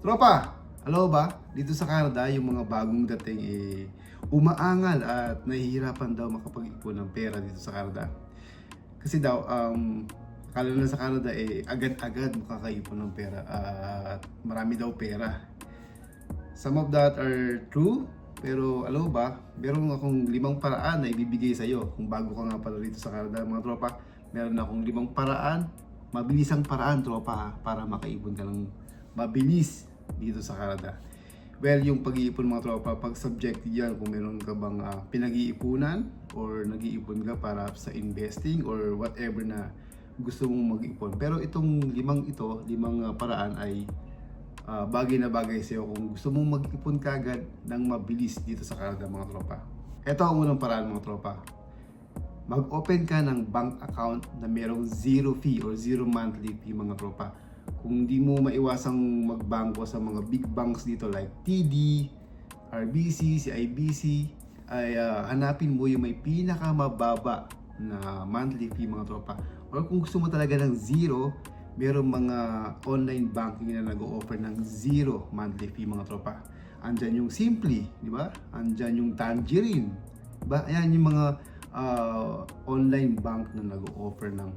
Tropa, alam mo ba, dito sa Canada, yung mga bagong dating umaangal at nahihirapan daw makapag-ipon ng pera dito sa Canada. Kasi daw, akala na sa Canada agad-agad makakaipon ng pera at marami daw pera. Some of that are true, pero alam mo ba, meron akong 5 paraan na ibibigay sa iyo kung bago ka nga pala dito sa Canada, mga tropa. Meron akong 5 paraan, mabilisang paraan, tropa, para makaipon ka ng mabilis dito sa Canada. Well, yung pag-iipon, mga tropa, pag subjective yan kung meron ka bang pinag-iipunan or nag-iipon ka para sa investing or whatever na gusto mong mag-ipon. Pero itong 5 paraan ay bagay na bagay sa'yo kung gusto mong mag-ipon kagad ng mabilis dito sa Canada, mga tropa. Ito ang unang paraan, mga tropa. Mag-open ka ng bank account na merong zero fee or zero monthly fee, mga tropa. Kung di mo maiwasang magbangko sa mga big banks dito like TD, RBC, CIBC, ay hanapin mo yung may pinakamababa na monthly fee, mga tropa. Or kung gusto mo talaga ng zero, merong mga online banking na nag-o-offer ng zero monthly fee, mga tropa. Andyan yung Simply, di ba? Andyan yung Tangerine, di ba? Ayan yung mga online bank na nag-o-offer ng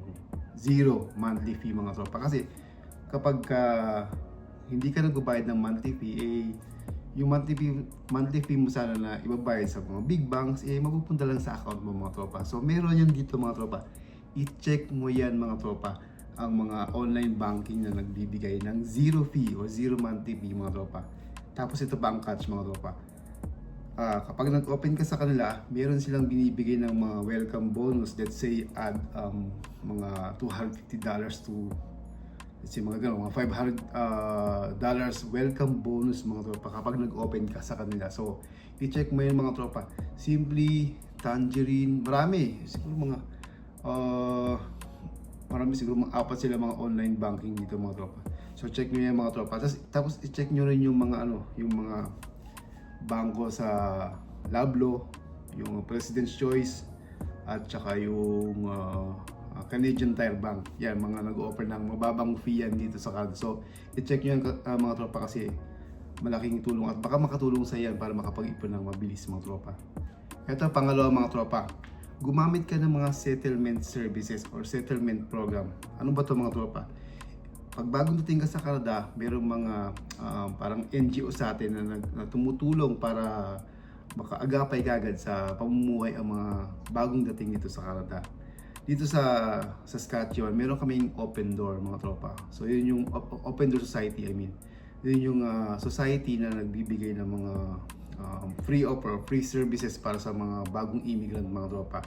zero monthly fee, mga tropa. Kasi kapag hindi ka nagbabayad ng monthly fee, yung monthly fee mo sana na ibabayad sa mga big banks, mapupunta lang sa account mo, mga tropa. So meron yan dito, mga tropa. I-check mo yan, mga tropa, ang mga online banking na nagbibigay ng zero fee or zero monthly fee, mga tropa. Tapos ito pa ang catch, mga tropa. Kapag nag-open ka sa kanila, meron silang binibigay ng mga welcome bonus. Let's say add mga $250 to, let's say mga gano'n, mga $500 welcome bonus, mga tropa, kapag nag-open ka sa kanila. So i-check mo yun, mga tropa. Simply, Tangerine, marami siguro mga 4 sila mga online banking dito, mga tropa. So check nyo yan, mga tropa. Tapos i-check nyo rin yung mga yung mga bangko sa Lablo, yung President's Choice, at saka yung Canadian Tire Bank. Yan, mga nag-o-offer ng mababang fee yan dito sa Canada. So i-check nyo yan, mga tropa, kasi malaking tulong at baka makatulong sa yan para makapag-ipon ng mabilis, mga tropa. Ito, pangalawa, mga tropa. Gumamit ka ng mga settlement services or settlement program. Ano ba ito, mga tropa? Pag bagong dating ka sa Canada, mayroong mga parang NGO sa atin na tumutulong para makaagapay kagad sa pamumuhay ang mga bagong dating dito sa Canada. Dito sa Saskatchewan, meron kaming open door, mga tropa. So yun yung open door society, Yun yung society na nagbibigay ng mga free offer, free services para sa mga bagong immigrant, mga tropa.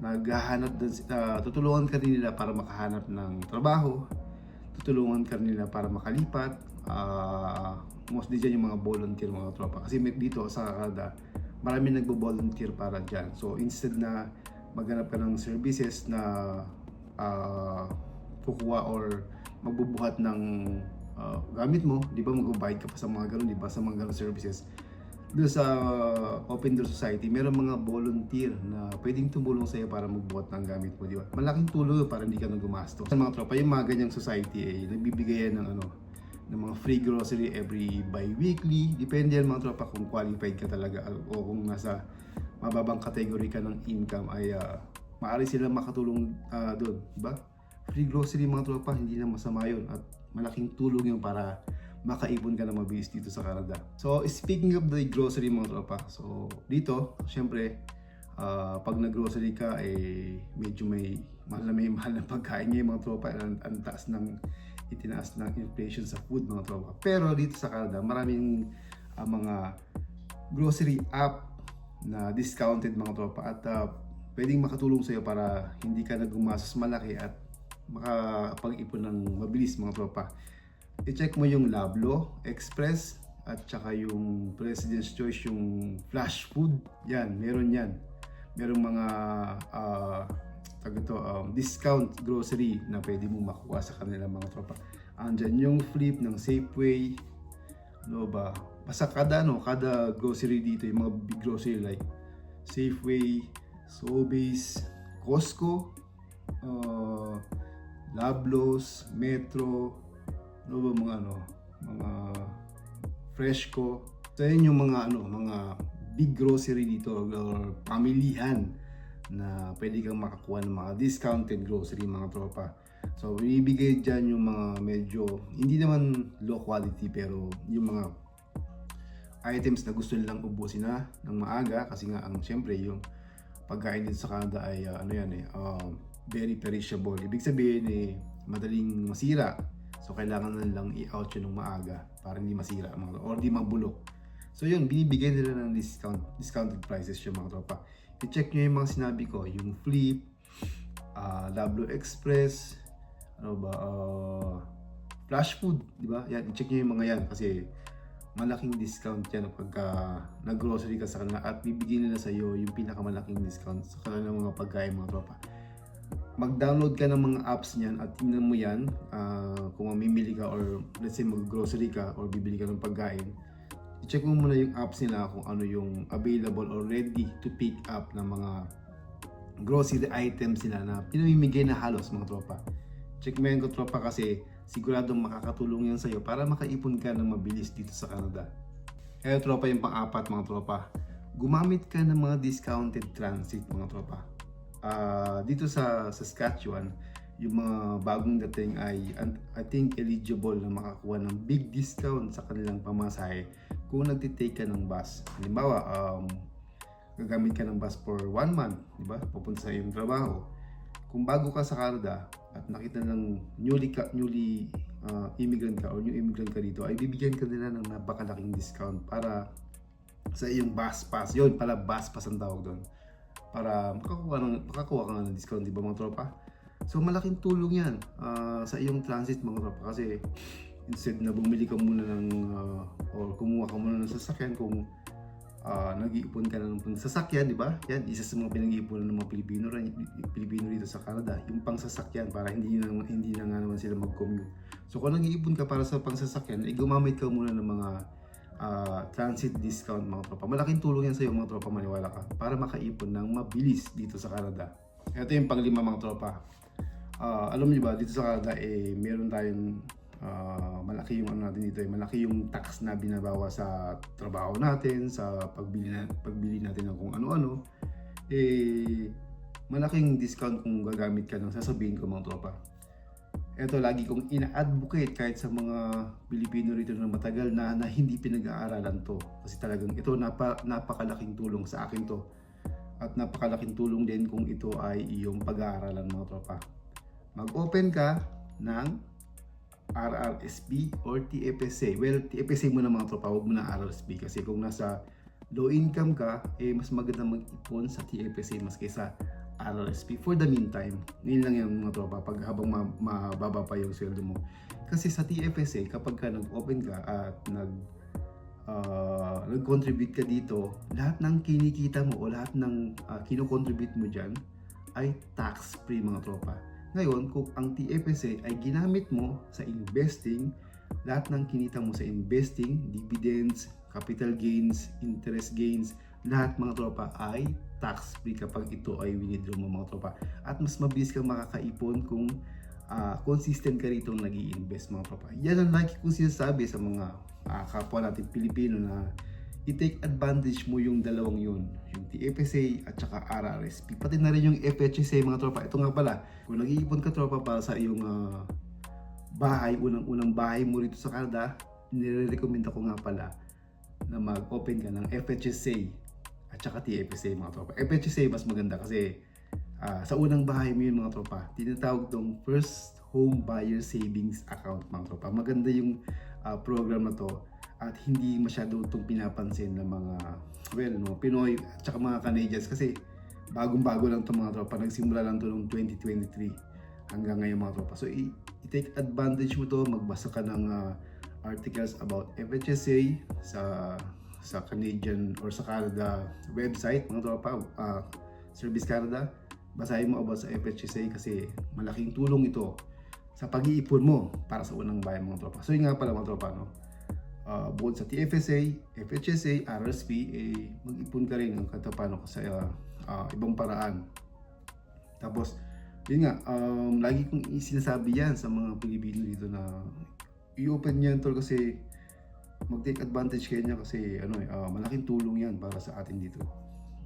Naghahanap din, tutulungan ka rin nila para makahanap ng trabaho, tutulungan ka rin nila para makalipat. Mostly dyan yung mga volunteer, mga tropa. Kasi dito sa Canada, marami nagbo-volunteer para dyan. So instead na maghanap ka ng services na kukuha or magbubuhat ng gamit mo, di ba, magbabayad ka pa sa mga ganun, di ba, sa mga ganun services. Doon sa Open Door Society, meron mga volunteer na pwedeng tumulong sa iyo para magbuhat ng gamit mo, di ba? Malaking tulong para hindi ka na gumasto. Sa mga tropa, yung mga ganyang society nagbibigay ng ng mga free grocery every bi-weekly. Depende yan, mga tropa, kung qualified ka talaga o kung nasa mababang category ka ng income, ay maaari sila makatulong doon, di ba? Free grocery, mga tropa, hindi na masama yun at malaking tulong yun para makaipon ka na mabilis dito sa Canada. So speaking of the grocery, mga tropa, so dito syempre pag nag-grocery ka, medyo may mahal na pagkain ngayon, mga tropa. Ang taas ng itinaas ng inflation sa food, mga tropa. Pero dito sa Canada, maraming mga grocery app na discounted, mga tropa, at pwedeng makatulong sa iyo para hindi ka naggumastos malaki at makapag-ipon ng mabilis, mga tropa. I-check mo yung Lablo, Express, at saka yung President's Choice, yung flash food. Yan, meron yan. Merong mga discount grocery na pwede mong makuha sa kanila, mga tropa. Andyan yung Flip ng Safeway. Ano ba? Basta kada grocery dito, yung mga big grocery like Safeway, Sobeys, Costco, Lablos, Metro, mga Freshco. So yun yung mga mga big grocery dito or pamilihan na pwede kang makakuha ng mga discounted grocery mga tropa. So binibigay dyan yung mga medyo hindi naman low quality pero yung mga items na gusto nilang ubusin na ng maaga kasi nga ang syempre yung pagkain dito sa Canada ay very perishable. Ibig sabihin madaling masira. So kailangan na lang i-out yun ng maaga para hindi masira or hindi mabulok. So yun, binibigay nila ng discounted prices yung mga tropa. I-check nyo yung mga sinabi ko, yung Flip, W Express, Flash Food, di ba? Yan, i-check nyo yung mga yan kasi malaking discount yan pagka nag-grocery ka sa kanila at bibigyan nila sa iyo yung pinakamalaking discount sa kanilang mga pagkain mga tropa. Mag-download ka ng mga apps niyan at tingnan mo yan kung mamimili ka or let's say mag-grocery ka or bibili ka ng pagkain. I-check mo muna yung apps nila kung ano yung available or ready to pick up ng mga grocery items nila na pinamimigay na halos mga tropa. Check mo yan ko tropa kasi siguradong makakatulong yan sa'yo para makaipon ka ng mabilis dito sa Canada. Kaya tropa yung pang-apat mga tropa, gumamit ka ng mga discounted transit mga tropa. Dito sa Saskatchewan, yung mga bagong dating ay I think eligible na makakuha ng big discount sa kanilang pamasahe kung nagtitake ka ng bus. Halimbawa, gagamit ka ng bus for 1 month, di ba? Pupunta sa iyong trabaho. Kung bago ka sa Canada at nakita ng newly immigrant ka or new immigrant ka dito, ay bibigyan ka nila ng napakalaking discount para sa iyong bus pass. Yun pala, bus pass ang tawag doon. Para makakuha ka ng discount, di ba mga tropa? So malaking tulong yan sa iyong transit mga tropa kasi instead na bumili ka muna or kumuha ka muna ng sasakyan kung nag-iipon ka na ng pangsasakyan, di ba? Yan, isa sa mga pinag-iipunan ng mga Pilipino dito sa Canada, yung pangsasakyan para hindi na nga naman sila mag-commute. So kung nag-iipon ka para sa pangsasakyan, gumamit ka muna ng mga transit discount mga tropa. Malaking tulong yan sa iyo mga tropa, maniwala ka, para makaipon ng mabilis dito sa Canada. Ito yung panglima mga tropa. Alam niyo ba, dito sa Canada meron tayong malaki yung natin dito, malaki yung tax na binabawa sa trabaho natin, sa pagbili natin ng kung ano-ano. Malaking discount kung gagamit ka ng sasabihin ko mga tropa. Ito lagi kong ina-advocate kahit sa mga Pilipino rito na matagal na hindi pinag-aaralan to. Kasi talagang ito napakalaking tulong sa akin to. At napakalaking tulong din kung ito ay iyong pag-aaralan mga tropa. Mag-open ka ng RRSP or TFSA. Well, TFSA muna mga tropa, huwag mo na RRSP kasi kung nasa low income ka, mas maganda mag-ipon sa TFSA mas kaysa RRSP for the meantime. Ngayon lang yan mga tropa, pag habang mababa pa yung sweldo mo. Kasi sa TFSA, kapag ka nag-open ka at nag-contribute ka dito, lahat ng kinikita mo o lahat ng kino-contribute mo dyan ay tax-free mga tropa. Ngayon, kung ang TFSA ay ginamit mo sa investing, lahat ng kinita mo sa investing, dividends, capital gains, interest gains, lahat mga tropa ay tax-free kapag ito ay winidraw mo mga tropa. At mas mabilis kang makakaipon kung consistent ka rito nag-i-invest mga tropa. Yan ang lagi kong sinasabi sa mga kapwa natin Pilipino na i-take advantage mo yung dalawang yun, yung TFSA at saka RRSP. Pati na rin yung FHSA mga tropa. Ito nga pala, kung nag-iipon ka tropa para sa iyong bahay, unang bahay mo rito sa Canada, nire-recommend ko nga pala na mag-open ka ng FHSA at saka TFSA mga tropa. FHSA mas maganda kasi sa unang bahay mo yun mga tropa, tinatawag tong First Home Buyer Savings Account mga tropa. Maganda yung program na to at hindi masyado itong pinapansin ng mga Pinoy at saka mga Canadians kasi bagong-bago lang itong mga tropa. Nagsimula lang ito noong 2023 hanggang ngayon mga tropa. So i-take advantage mo to, magbasa ka ng articles about FHSA sa Canadian or sa Canada website mga tropa, Service Canada. Basahin mo about sa FHSA kasi malaking tulong ito sa pag-iipon mo para sa unang bahay mga tropa. So yun nga pala mga tropa, no? Bukod sa TFSA, FHSA, RRSP, mag-ipon ka rin ng katapano sa ibang paraan. Tapos, yun nga, lagi kong sinasabi yan sa mga Pilipino dito na i-open yan to kasi mag-take advantage kayo niya kasi malaking tulong yan para sa atin dito.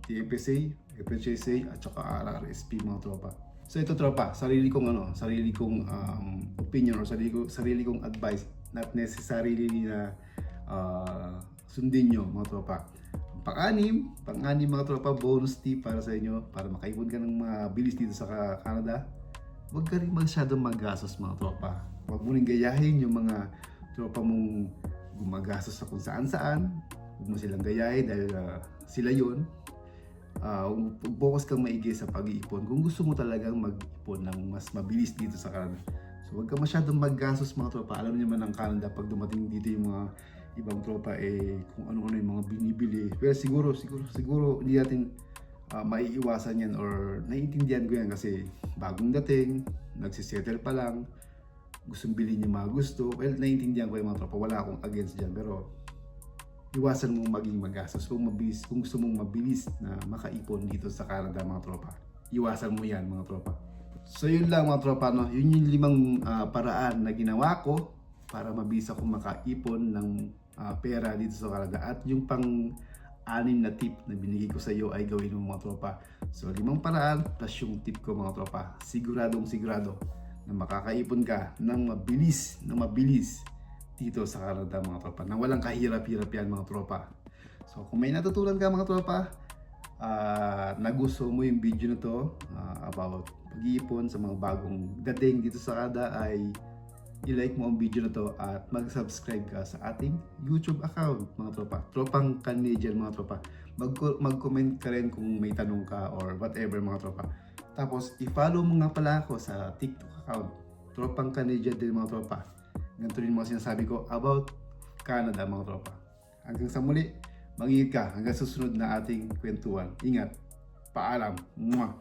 TFSA, FHSA at saka RRSP mga tropa. So ito tropa, sarili kong opinion or sarili kong advice, not necessarily na sundin nyo mga tropa. Pang-anim mga tropa, bonus tip para sa inyo para makaipon ka ng mabilis dito sa Canada. Huwag ka rin masyadong magastos mga tropa. Huwag mo rin gayahin yung mga tropa mong gumagastos sa kung saan-saan. Huwag mo silang gayahin dahil sila yun. Focus kang maigi sa pag-iipon kung gusto mo talagang mag-ipon ng mas mabilis dito sa Canada. So huwag ka masyadong maggastos mga tropa. Alam niyo naman ang Canada pag dumating dito yung mga ibang tropa kung ano-ano yung mga binibili. Pero siguro hindi natin maiiwasan yan or naiintindihan ko yan kasi bagong dating, nagsisettle pa lang, gustong bilhin yung mga gusto. Well, naiintindihan ko yung mga tropa, wala akong against dyan, pero iwasan mong maging magastos kung gusto mong mabilis na makaipon dito sa Canada mga tropa. Iwasan mo yan mga tropa. So yun lang mga tropa, no? Yun yung 5 paraan na ginawa ko para mabilis ako makaipon ng pera dito sa Canada. At yung pang-6 na tip na binigay ko sa iyo ay gawin mo mga tropa. So 5 paraan plus yung tip ko mga tropa. Sigurado na makakaipon ka ng mabilis dito sa Canada mga tropa, na walang kahirap-hirap yan mga tropa. So kung may natutunan ka mga tropa, nagusto mo yung video na to about pag-iipon sa mga bagong dating dito sa Canada, ay i-like mo ang video na to at mag-subscribe ka sa ating YouTube account mga tropa, Tropang Canadian mga tropa. Mag-comment ka rin kung may tanong ka or whatever mga tropa. Tapos i-follow mo nga pala ako sa TikTok account, Tropang Canadian din mga tropa. Ganito rin mga sinasabi ko about Canada mga tropa. Hanggang sa muli, mag-ingat ka hanggang susunod na ating kwentuhan. Ingat. Paalam. Mwah.